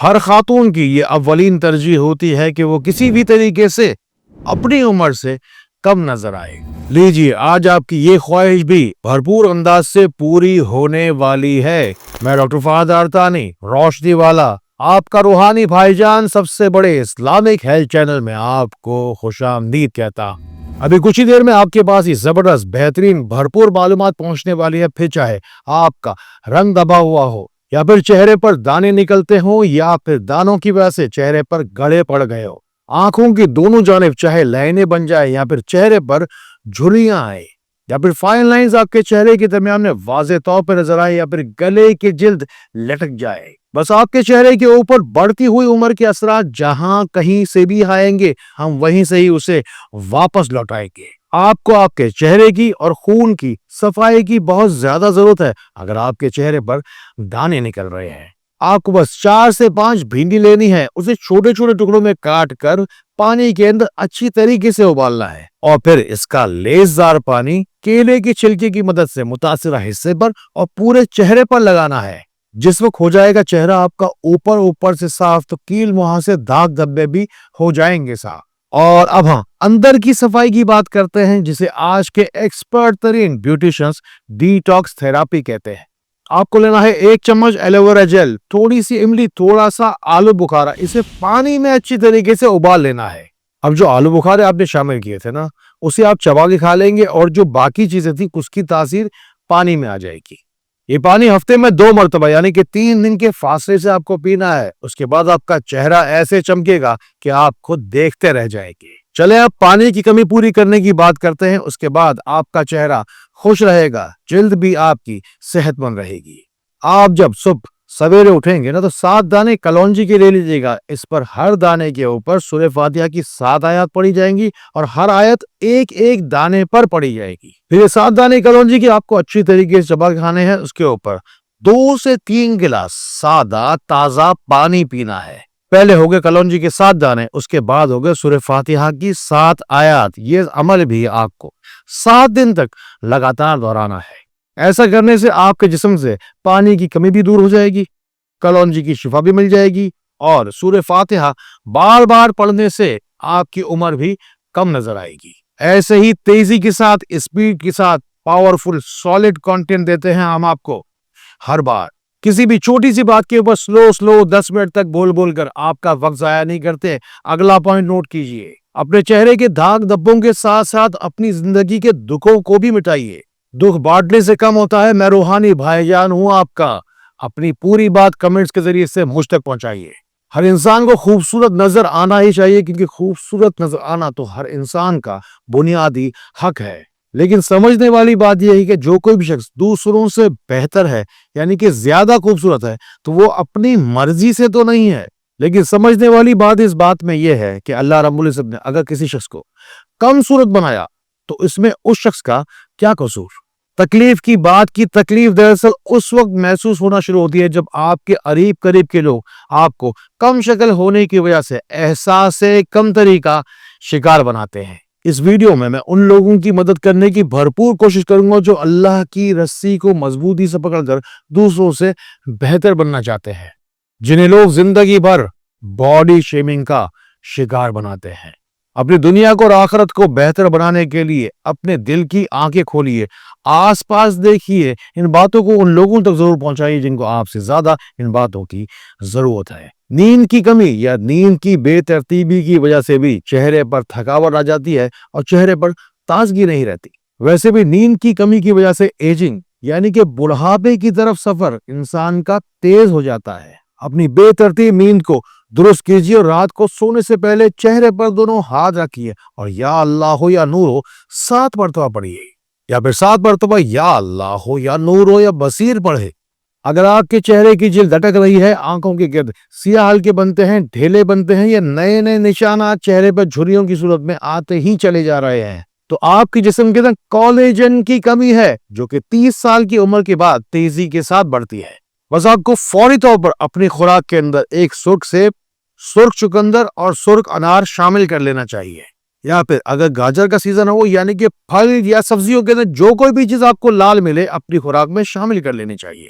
ہر خاتون کی یہ اولین ترجیح ہوتی ہے کہ وہ کسی بھی طریقے سے اپنی عمر سے کم نظر آئے۔ لیجیے آج آپ کی یہ خواہش بھی بھرپور انداز سے پوری ہونے والی ہے۔ میں ڈاکٹر فہد آرتانی روشنی والا آپ کا روحانی بھائی جان سب سے بڑے اسلامک ہیلتھ چینل میں آپ کو خوش آمدید کہتا ہوں۔ ابھی کچھ ہی دیر میں آپ کے پاس یہ زبردست بہترین بھرپور معلومات پہنچنے والی ہے، پھر چاہے آپ کا رنگ دبا ہوا ہو یا پھر چہرے پر دانے نکلتے ہوں یا پھر دانوں کی وجہ سے چہرے پر گڑھے پڑ گئے ہو، آنکھوں کی دونوں جانب چاہے لائنیں بن جائے یا پھر چہرے پر جھریاں آئے یا پھر فائن لائنز آپ کے چہرے کے درمیان میں واضح طور پر نظر آئے یا پھر گلے کی جلد لٹک جائے، بس آپ کے چہرے کے اوپر بڑھتی ہوئی عمر کے اثرات جہاں کہیں سے بھی آئیں گے ہم وہیں سے ہی اسے واپس لوٹائیں گے۔ آپ کو آپ کے چہرے کی اور خون کی صفائی کی بہت زیادہ ضرورت ہے۔ اگر آپ کے چہرے پر دانے نکل رہے ہیں، آپ کو بس 4 سے 5 بھنڈی لینی ہے، اسے چھوٹے چھوٹے ٹکڑوں میں کاٹ کر پانی کے اندر اچھی طریقے سے ابالنا ہے اور پھر اس کا لیسدار پانی کیلے کی چھلکے کی مدد سے متاثرہ حصے پر اور پورے چہرے پر لگانا ہے۔ جس وقت ہو جائے گا چہرہ آپ کا اوپر سے صاف تو کیل مہاں سے داغ دھبے بھی ہو جائیں گے صاف۔ اور اب ہاں اندر کی صفائی کی بات کرتے ہیں، جسے آج کے ایکسپرٹ ترین بیوٹیشنز ڈیٹاکس تھراپی کہتے ہیں۔ آپ کو لینا ہے 1 چمچ ایلوویرا جیل، تھوڑی سی املی، تھوڑا سا آلو بخارا، اسے پانی میں اچھی طریقے سے ابال لینا ہے۔ اب جو آلو بخارے آپ نے شامل کیے تھے نا، اسے آپ چبا کے کھا لیں گے اور جو باقی چیزیں تھی اس کی تاثیر پانی میں آ جائے گی۔ یہ پانی ہفتے میں 2 مرتبہ یعنی کہ 3 دن کے فاصلے سے آپ کو پینا ہے۔ اس کے بعد آپ کا چہرہ ایسے چمکے گا کہ آپ خود دیکھتے رہ جائیں گے۔ چلے اب پانی کی کمی پوری کرنے کی بات کرتے ہیں۔ اس کے بعد آپ کا چہرہ خوش رہے گا، جلد بھی آپ کی صحت مند رہے گی۔ آپ جب صبح سویرے اٹھیں گے نا تو 7 دانے کلونجی کے لے لیجیے گا۔ اس پر ہر دانے کے اوپر سورہ فاتحہ کی 7 آیات پڑھی جائیں گی اور ہر آیت ایک دانے پر پڑھی جائے گی۔ پھر یہ 7 دانے کلونجی کی آپ کو اچھی طریقے سے چبا کے کھانے ہیں۔ اس کے اوپر 2 سے 3 گلاس سادہ تازہ پانی پینا ہے۔ پہلے ہو گئے کلونجی کے 7 دانے، اس کے بعد ہو گئے سورہ فاتحہ کی 7 آیات۔ یہ عمل بھی آپ کو 7 دن تک لگاتار دہرانا ہے۔ ایسا کرنے سے آپ کے جسم سے پانی کی کمی بھی دور ہو جائے گی، کلونجی کی شفا بھی مل جائے گی اور سورہ فاتحہ بار بار پڑھنے سے آپ کی عمر بھی کم نظر آئے گی۔ ایسے ہی تیزی کے ساتھ، اسپیڈ کے ساتھ پاورفل سالڈ کنٹینٹ دیتے ہیں ہم آپ کو ہر بار۔ کسی بھی چھوٹی سی بات کے اوپر سلو 10 منٹ تک بول کر آپ کا وقت ضائع نہیں کرتے۔ اگلا پوائنٹ نوٹ کیجئے، اپنے چہرے کے داغ دھبوں کے ساتھ ساتھ اپنی زندگی کے دکھوں کو بھی مٹائیے۔ دکھ بانٹنے سے کم ہوتا ہے۔ میں روحانی بھائی جان ہوں آپ کا۔ اپنی پوری بات کمنٹس کے ذریعے سے مجھ تک پہنچائیے۔ ہر انسان کو خوبصورت نظر آنا ہی چاہیے، کیونکہ خوبصورت نظر آنا تو ہر انسان کا بنیادی حق ہے۔ لیکن سمجھنے والی بات یہ ہے کہ جو کوئی بھی شخص دوسروں سے بہتر ہے یعنی کہ زیادہ خوبصورت ہے تو وہ اپنی مرضی سے تو نہیں ہے، لیکن سمجھنے والی بات اس بات میں یہ ہے کہ اللہ رب العزت نے اگر کسی شخص کو کم صورت بنایا تو اس میں اس شخص کا کیا قصور؟ تکلیف کی بات کی تکلیف دراصل اس وقت محسوس ہونا شروع ہوتی ہے جب آپ کے قریب کے لوگ آپ کو کم شکل ہونے کی وجہ سے احساس کم تری کا شکار بناتے ہیں۔ اس ویڈیو میں ان لوگوں کی مدد کرنے کی بھرپور کوشش کروں گا جو اللہ کی رسی کو مضبوطی سے پکڑ کر دوسروں سے بہتر بننا چاہتے ہیں، جنہیں لوگ زندگی بھر باڈی شیمنگ کا شکار بناتے ہیں۔ اپنی دنیا کو اور آخرت کو بہتر بنانے کے لیے اپنے دل کی آنکھیں کھولیے، آس پاس دیکھیے، ان باتوں کو ان لوگوں تک ضرور پہنچائیے جن کو آپ سے زیادہ ان باتوں کی ضرورت ہے۔ نیند کی کمی یا نیند کی بے ترتیبی کی وجہ سے بھی چہرے پر تھکاوٹ آ جاتی ہے اور چہرے پر تازگی نہیں رہتی۔ ویسے بھی نیند کی کمی کی وجہ سے ایجنگ یعنی کہ بڑھاپے کی طرف سفر انسان کا تیز ہو جاتا ہے۔ اپنی بے ترتیب نیند کو درست کیجیے اور رات کو سونے سے پہلے چہرے پر دونوں ہاتھ رکھیے اور یا اللہ ہو یا نور ہو 7 مرتبہ پڑھیے، یا پھر 7 مرتبہ یا اللہ ہو یا نور ہو یا بصیر پڑھے۔ اگر آپ کے چہرے کی جلد لٹک رہی ہے، آنکھوں کے گرد سیاہ حلقے بنتے ہیں، ڈھیلے بنتے ہیں یا نئے نشانات چہرے پر جھریوں کی صورت میں آتے ہی چلے جا رہے ہیں، تو آپ کے جسم کے اندر کولیجن کی کمی ہے جو کہ 30 سال کی عمر کے بعد تیزی کے ساتھ بڑھتی ہے۔ بس آپ کو فوری طور پر اپنی خوراک کے اندر ایک سرخ سیب، سرخ چقندر اور سرخ انار شامل کر لینا چاہیے، یا پھر اگر گاجر کا سیزن ہو یعنی کہ پھل یا سبزیوں کے اندر جو کوئی بھی چیز آپ کو لال ملے اپنی خوراک میں شامل کر لینی چاہیے۔